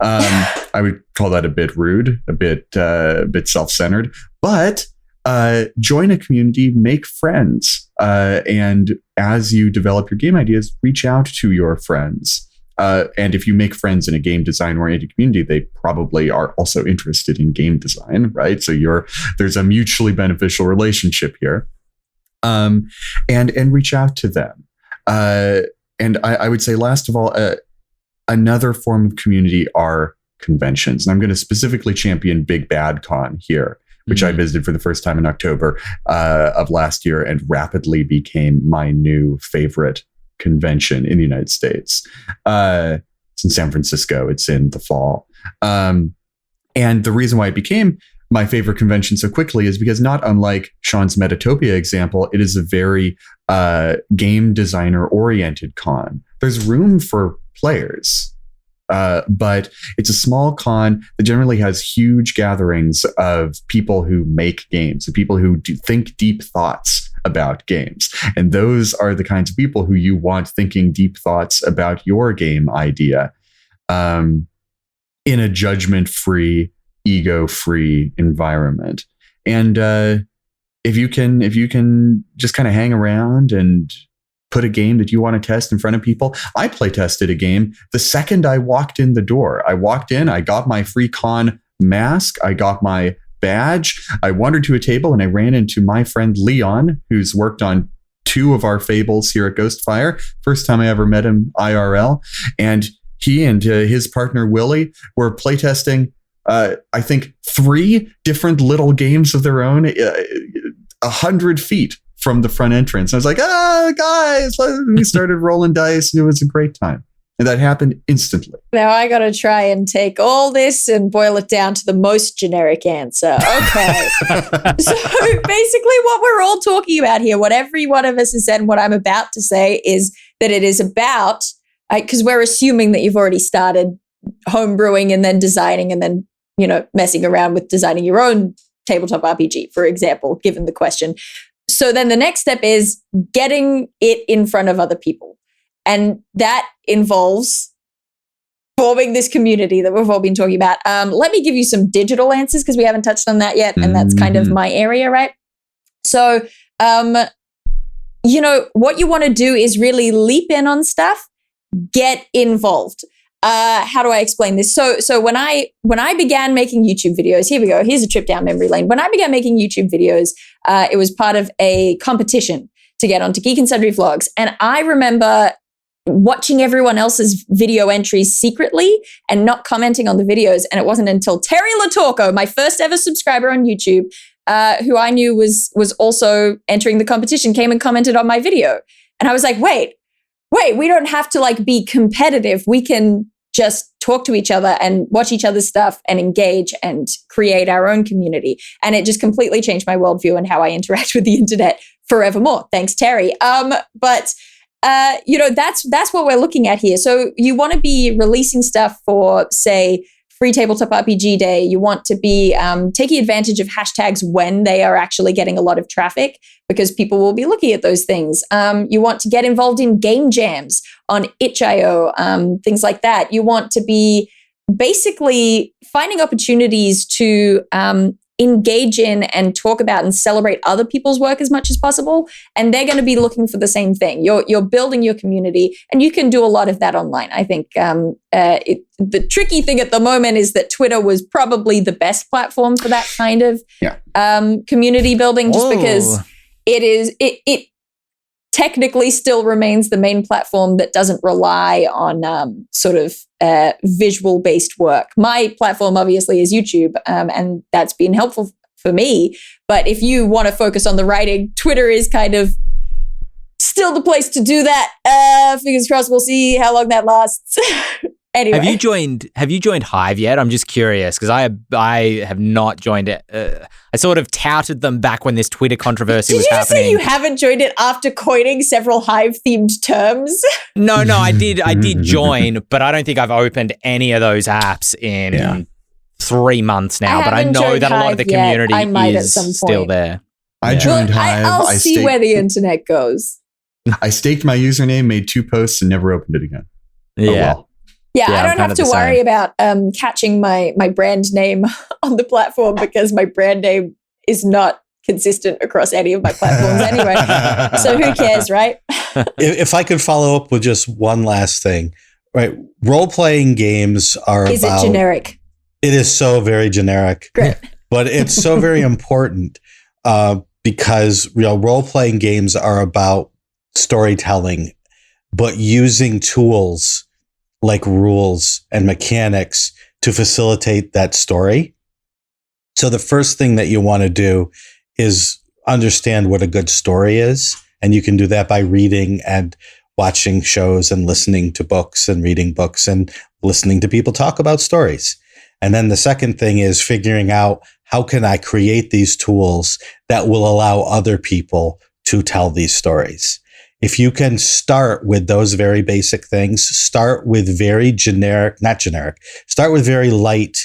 I would call that a bit rude, a bit self-centered, but join a community, make friends. And as you develop your game ideas, reach out to your friends. And if you make friends in a game design oriented community, they probably are also interested in game design, right? So there's a mutually beneficial relationship here. And reach out to them. And I would say, last of all, another form of community are conventions. And I'm going to specifically champion Big Bad Con here, which I visited for the first time in October of last year and rapidly became my new favorite convention in the United States. It's in San Francisco. It's in the fall. And the reason why it became my favorite convention so quickly is because, not unlike Shawn's Metatopia example, it is a very game designer oriented con. There's room for players, but it's a small con that generally has huge gatherings of people who make games, of people who think deep thoughts about games. And those are the kinds of people who you want thinking deep thoughts about your game idea. in a judgment-free, ego-free environment. And if you can just kind of hang around and put a game that you want to test in front of people. I play tested a game the second I walked in the door. I walked in, I got my free con mask, I got my badge, I wandered to a table, and I ran into my friend Leon, who's worked on 2 of our fables here at Ghostfire. First time I ever met him IRL. And he and his partner Willie were playtesting, I think, 3 different little games of their own, 100 feet from the front entrance. And I was like, guys, we started rolling dice, and it was a great time. And that happened instantly. Now I got to try and take all this and boil it down to the most generic answer. Okay. So basically what we're all talking about here, what every one of us has said and what I'm about to say is that it is about, because we're assuming that you've already started homebrewing and then designing and then, messing around with designing your own tabletop RPG, for example, given the question. So then the next step is getting it in front of other people. And that involves forming this community that we've all been talking about. Let me give you some digital answers because we haven't touched on that yet. And that's kind of my area, right? So, what you want to do is really leap in on stuff, get involved. How do I explain this? So when I began making YouTube videos, here we go. Here's a trip down memory lane. When I began making YouTube videos, it was part of a competition to get onto Geek and Sundry Vlogs. And I remember watching everyone else's video entries secretly and not commenting on the videos. And it wasn't until Terry Latorco, my first ever subscriber on YouTube, who I knew was also entering the competition, came and commented on my video. And I was like, wait, we don't have to be competitive. We can just talk to each other and watch each other's stuff and engage and create our own community. And it just completely changed my worldview and how I interact with the internet forevermore. Thanks, Terry. But that's what we're looking at here. So you want to be releasing stuff for, say, Free Tabletop RPG Day. You want to be taking advantage of hashtags when they are actually getting a lot of traffic because people will be looking at those things. You want to get involved in game jams on itch.io, things like that. You want to be basically finding opportunities to engage in and talk about and celebrate other people's work as much as possible. And they're going to be looking for the same thing. You're building your community, and you can do a lot of that online. I think the tricky thing at the moment is that Twitter was probably the best platform for that kind of community building, just because it technically still remains the main platform that doesn't rely on visual-based work. My platform, obviously, is YouTube, and that's been helpful for me. But if you want to focus on the writing, Twitter is kind of still the place to do that. Fingers crossed, we'll see how long that lasts. Anyway. Have you joined Hive yet? I'm just curious because I have not joined it. I sort of touted them back when this Twitter controversy was happening. Did you say you haven't joined it after coining several Hive-themed terms? No, I did join, but I don't think I've opened any of those apps in 3 months now. But I know that a lot of the community is still there. I joined Hive. I'll see where the internet goes. I staked my username, made 2 posts, and never opened it again. Yeah. Oh, well. Yeah, I don't have to worry about catching my brand name on the platform because my brand name is not consistent across any of my platforms anyway. So who cares, right? If I could follow up with just one last thing, right? Role-playing games are Is it generic? It is so very generic. Great. But it's so very important because role-playing games are about storytelling, but using tools like rules and mechanics to facilitate that story. So the first thing that you want to do is understand what a good story is. And you can do that by reading and watching shows and listening to books and reading books and listening to people talk about stories. And then the second thing is figuring out how can I create these tools that will allow other people to tell these stories. If you can start with those very basic things, start with very start with very light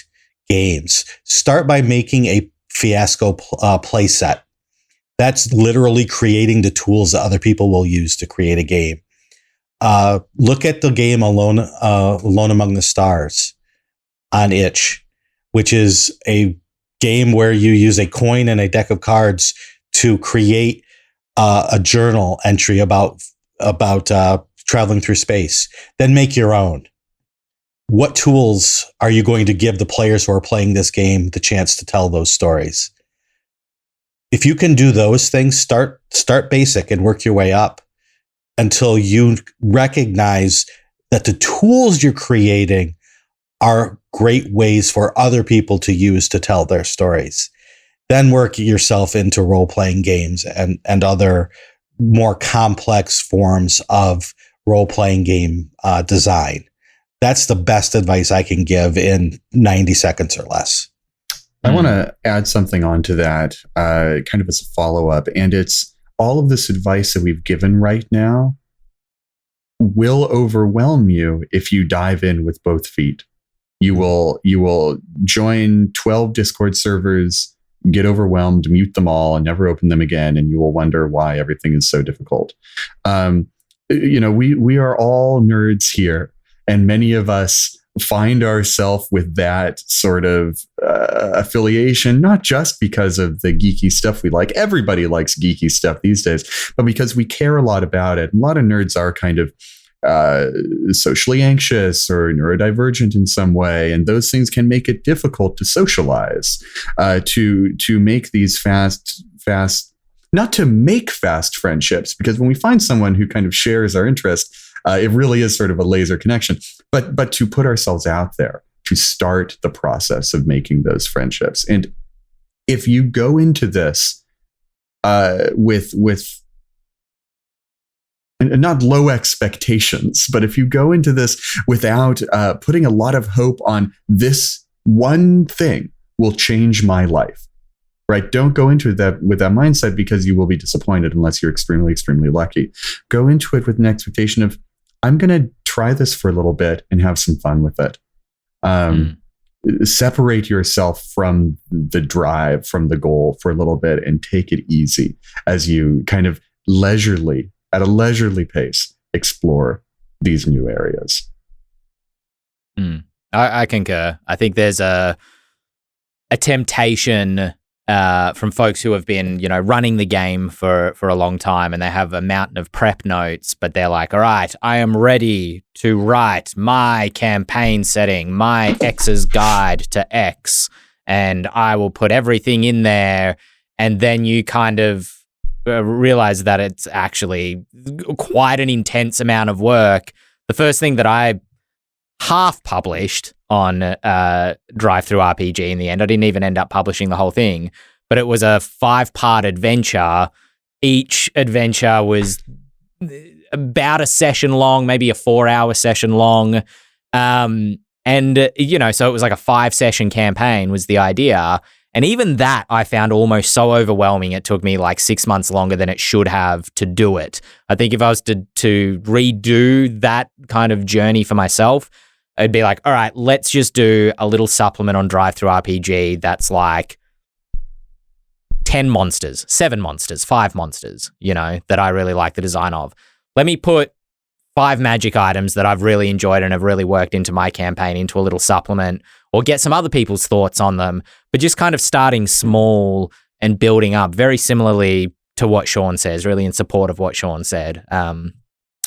games. Start by making a fiasco play set. That's literally creating the tools that other people will use to create a game. Look at the game Alone Among the Stars. on itch, which is a game where you use a coin and a deck of cards to create a journal entry about traveling through space. Then make your own. What tools are you going to give the players who are playing this game the chance to tell those stories? If you can do those things, start basic and work your way up until you recognize that the tools you're creating are great ways for other people to use to tell their stories. Then work yourself into role-playing games and other more complex forms of role-playing game design. That's the best advice I can give in 90 seconds or less. I want to add something onto that, kind of as a follow-up, and it's all of this advice that we've given right now will overwhelm you if you dive in with both feet. You will join 12 Discord servers, get overwhelmed, mute them all, and never open them again, and you will wonder why everything is so difficult. We are all nerds here, and many of us find ourselves with that sort of affiliation, not just because of the geeky stuff we like. Everybody likes geeky stuff these days, but because we care a lot about it. A lot of nerds are kind of socially anxious or neurodivergent in some way, and those things can make it difficult to socialize, to make these fast, not to make fast friendships, because when we find someone who kind of shares our interest, it really is sort of a laser connection, but to put ourselves out there, to start the process of making those friendships. And if you go into this with not low expectations, but if you go into this without putting a lot of hope on this one thing will change my life, right? Don't go into that with that mindset, because you will be disappointed unless you're extremely, extremely lucky. Go into it with an expectation of, I'm going to try this for a little bit and have some fun with it. Separate yourself from the drive, from the goal for a little bit, and take it easy as you kind of at a leisurely pace, explore these new areas. I concur. I think there's a temptation from folks who have been, running the game for a long time, and they have a mountain of prep notes, but they're like, all right, I am ready to write my campaign setting, my X's guide to X, and I will put everything in there. And then you kind of realize that it's actually quite an intense amount of work. The first thing that I half published on Drive-Thru RPG in the end, I didn't even end up publishing the whole thing, but it was a 5-part adventure. Each adventure was about a session long, maybe a 4-hour session long. So it was like a 5-session campaign was the idea. And even that I found almost so overwhelming, it took me like 6 months longer than it should have to do it. I think if I was to redo that kind of journey for myself, I'd be like, all right, let's just do a little supplement on Drive-Thru RPG that's like 10 monsters, 7 monsters, 5 monsters, that I really like the design of. Let me put 5 magic items that I've really enjoyed and have really worked into my campaign into a little supplement, or get some other people's thoughts on them, but just kind of starting small and building up, very similarly to what Shawn says, really in support of what Shawn said,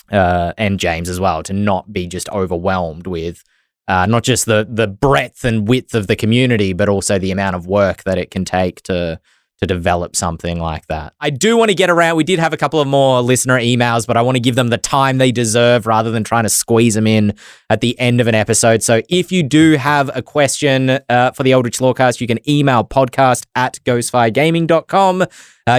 and James as well, to not be just overwhelmed with not just the breadth and width of the community, but also the amount of work that it can take to develop something like that. I do want to get around. We did have a couple of more listener emails, but I want to give them the time they deserve rather than trying to squeeze them in at the end of an episode. So if you do have a question for the Eldritch Lorecast, you can email podcast@ghostfiregaming.com.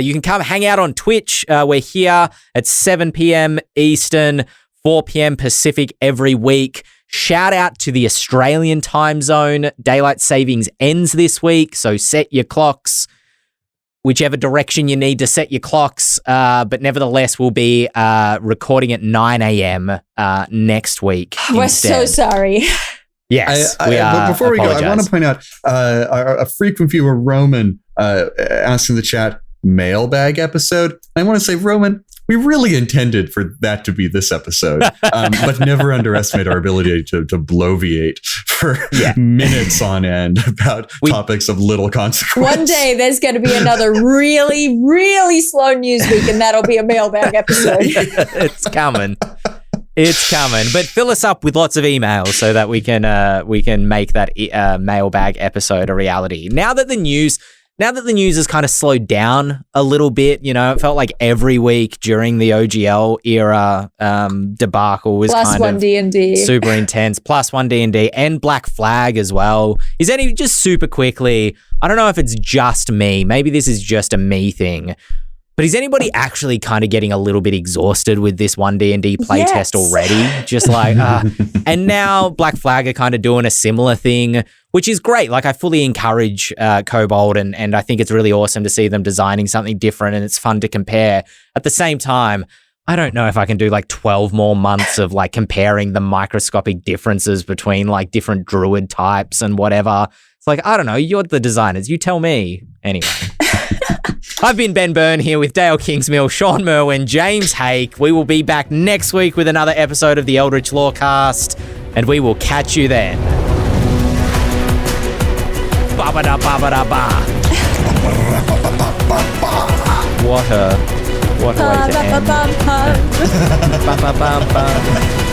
You can come hang out on Twitch. We're here at 7 p.m. Eastern, 4 p.m. Pacific every week. Shout out to the Australian time zone. Daylight savings ends this week, so set your clocks whichever direction you need to set your clocks. But nevertheless, we'll be recording at 9 a.m. Next week. We're instead. So sorry. Yes, but before we go, I want to point out a frequent viewer, Roman, asked in the chat, mailbag episode. I want to say, Roman, we really intended for that to be this episode, but never underestimate our ability to bloviate for minutes on end about topics of little consequence. One day there's going to be another really, really slow news week, and that'll be a mailbag episode. It's coming. It's coming. But fill us up with lots of emails so that we can make that mailbag episode a reality. Now that the news has kind of slowed down a little bit, it felt like every week during the OGL era debacle was plus kind One of D&D. super intense. Plus One D&D and Black Flag as well. Is any just super quickly? I don't know if it's just me. Maybe this is just a me thing. But is anybody actually kind of getting a little bit exhausted with this One D&D playtest already? Just like, and now Black Flag are kind of doing a similar thing, which is great. Like, I fully encourage Kobold, and I think it's really awesome to see them designing something different, and it's fun to compare. At the same time, I don't know if I can do like 12 more months of like comparing the microscopic differences between like different druid types and whatever. It's like, I don't know. You're the designers. You tell me. Anyway. I've been Ben Byrne here with Dael Kingsmill, Shawn Merwin, James Hake. We will be back next week with another episode of the Eldritch Lorecast, and we will catch you then. Ba-ba-da-ba-ba-da-ba. What a way to end.